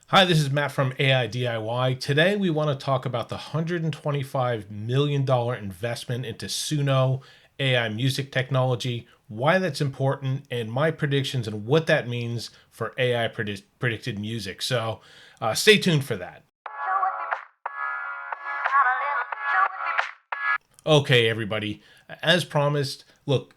Hi, this is Matt from AI DIY. Today we want to talk about the $125 million investment into Suno AI music technology, why that's important, and my predictions and what that means for AI predicted music. So stay tuned for that. Okay, everybody. As promised, look,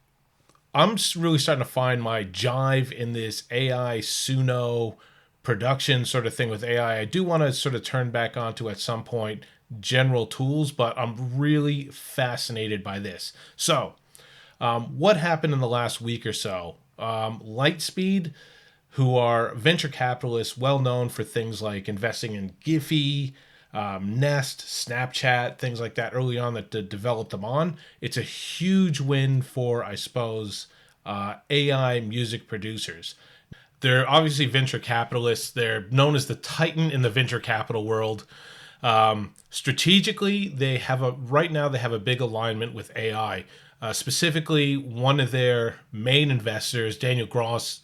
really starting to find my jive in this AI Suno production sort of thing with AI. I do want to sort of turn back onto at some point general tools, but I'm really fascinated by this. So, what happened in the last week or so? Lightspeed, who are venture capitalists well known for things like investing in Giphy, Nest, Snapchat, things like that early on that developed them on. It's a huge win for, I suppose, AI music producers. They're obviously venture capitalists. They're known as the titan in the venture capital world. Strategically, right now they have a big alignment with AI. Specifically, one of their main investors, Daniel Gross,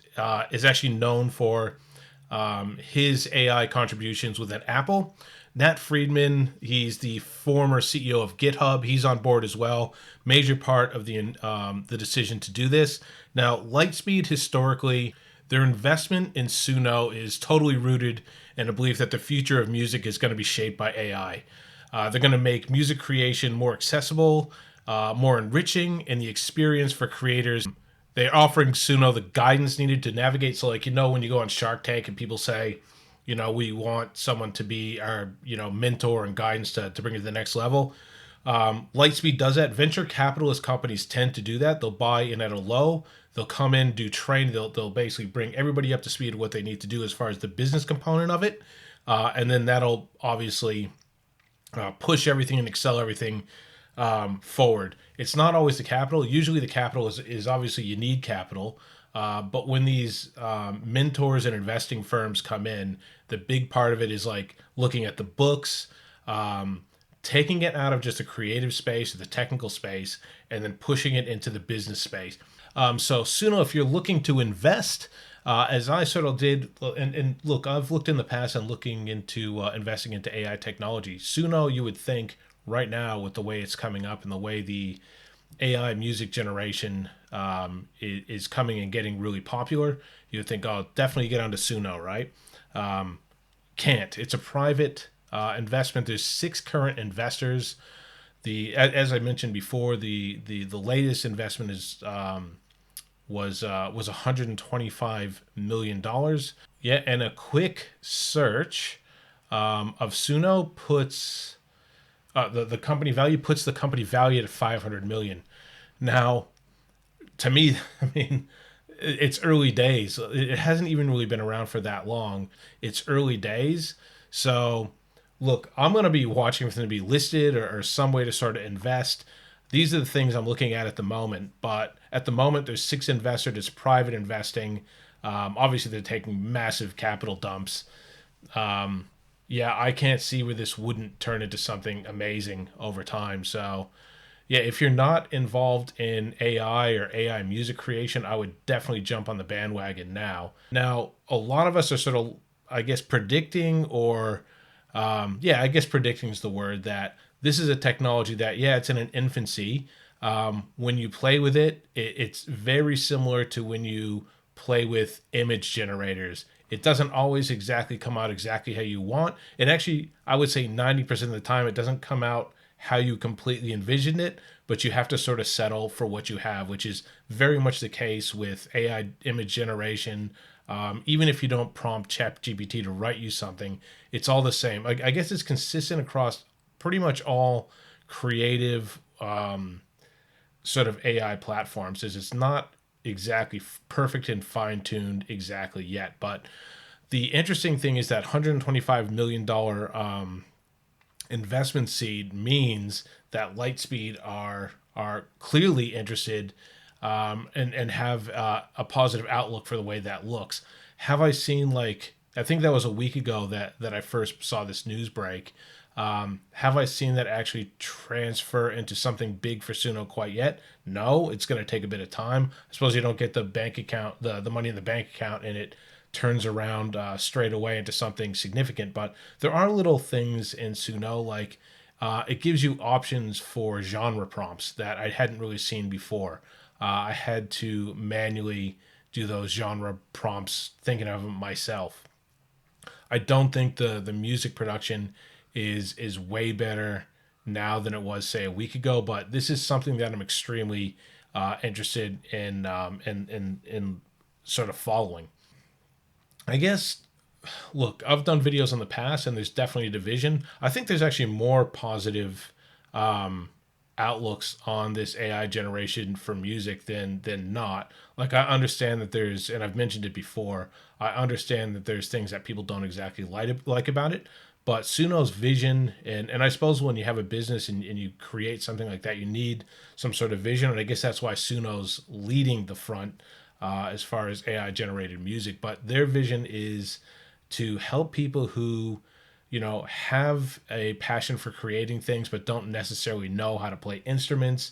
is actually known for his AI contributions within Apple. Nat Friedman, he's the former CEO of GitHub. He's on board as well. Major part of the decision to do this. Now, Lightspeed historically, their investment in Suno is totally rooted in a belief that the future of music is going to be shaped by AI. They're going to make music creation more accessible, more enriching, and the experience for creators. They're offering Suno the guidance needed to navigate. So, like, when you go on Shark Tank and people say, we want someone to be our, mentor and guidance to bring it to the next level. Lightspeed does that. Venture capitalist companies tend to do that. They'll buy in at a low. They'll come in, do training. They'll basically bring everybody up to speed of what they need to do as far as the business component of it. And then that'll obviously push everything and excel everything forward. It's not always the capital. Usually the capital is obviously you need capital. But when these mentors and investing firms come in, the big part of it is like looking at the books, taking it out of just the creative space or the technical space, and then pushing it into the business space. So Suno, if you're looking to invest, as I sort of did, and look, I've looked in the past and looking into investing into AI technology. Suno, you would think right now with the way it's coming up and the way the AI music generation is coming and getting really popular, you would think, oh, definitely get onto Suno, right? Can't. It's a private investment. There's 6 current investors. As I mentioned before, the latest investment was $125 million. Yeah, and a quick search of Suno puts the company value puts the company value at 500 million. Now, to me, I mean, it's early days. It hasn't even really been around for that long. It's early days. So, look, I'm going to be watching for them to be listed or some way to sort of invest. These are the things I'm looking at the moment. But at the moment, there's 6 investors. It's private investing. Obviously, they're taking massive capital dumps. Yeah, I can't see where this wouldn't turn into something amazing over time. So, yeah, if you're not involved in AI or AI music creation, I would definitely jump on the bandwagon now. Now, a lot of us are sort of, I guess, predicting I guess predicting is the word, that this is a technology that, yeah, it's in an infancy. When you play with it, it's very similar to when you play with image generators. It doesn't always exactly come out exactly how you want. It actually, I would say 90% of the time, it doesn't come out how you completely envisioned it, but you have to sort of settle for what you have, which is very much the case with AI image generation. Even if you don't prompt ChatGPT to write you something, it's all the same. I guess it's consistent across pretty much all creative sort of AI platforms. Is it's not exactly perfect and fine-tuned exactly yet, but the interesting thing is that $125 million investment seed means that Lightspeed are clearly interested and have a positive outlook for the way that looks. Have I seen, like, I think that was a week ago that I first saw this news break. Have I seen that actually transfer into something big for Suno quite yet? No, it's going to take a bit of time. I suppose you don't get the bank account, the money in the bank account in it turns around straight away into something significant. But there are little things in Suno, like it gives you options for genre prompts that I hadn't really seen before. I had to manually do those genre prompts, thinking of them myself. I don't think the music production is way better now than it was, say, a week ago. But this is something that I'm extremely interested in sort of following. I guess, look, I've done videos in the past, and there's definitely a division. I think there's actually more positive outlooks on this AI generation for music than not. Like, I understand that there's, and I've mentioned it before, I understand that there's things that people don't exactly like about it. But Suno's vision, and I suppose when you have a business and you create something like that, you need some sort of vision. And I guess that's why Suno's leading the front as far as AI generated music. But their vision is to help people who, have a passion for creating things but don't necessarily know how to play instruments,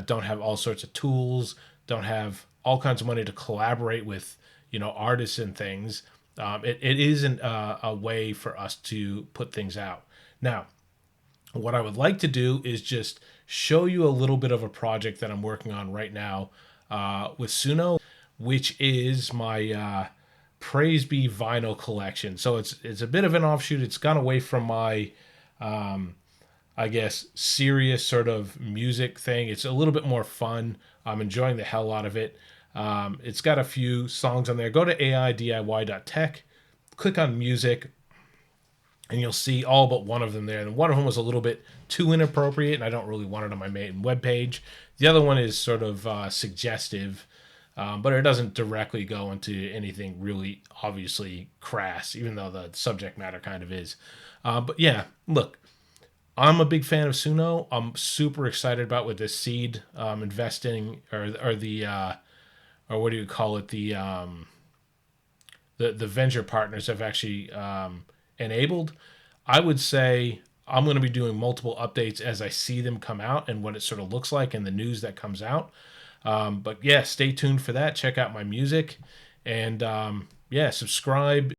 don't have all sorts of tools, don't have all kinds of money to collaborate with, artists and things. It isn't a way for us to put things out. Now, what I would like to do is just show you a little bit of a project that I'm working on right now with Suno, which is my Praise Be vinyl collection. So it's a bit of an offshoot. It's gone away from my I guess serious sort of music thing. It's a little bit more fun. I'm enjoying the hell out of it. It's got a few songs on there. Go to aidiy.tech, click on music, and you'll see all but one of them there. And one of them was a little bit too inappropriate, and I don't really want it on my main webpage. The other one is sort of suggestive, but it doesn't directly go into anything really obviously crass, even though the subject matter kind of is. But yeah, look, I'm a big fan of Suno. I'm super excited about with this seed investing or the or what do you call it, the venture partners have actually enabled. I would say I'm going to be doing multiple updates as I see them come out and what it sort of looks like and the news that comes out. But yeah, stay tuned for that. Check out my music, and yeah, subscribe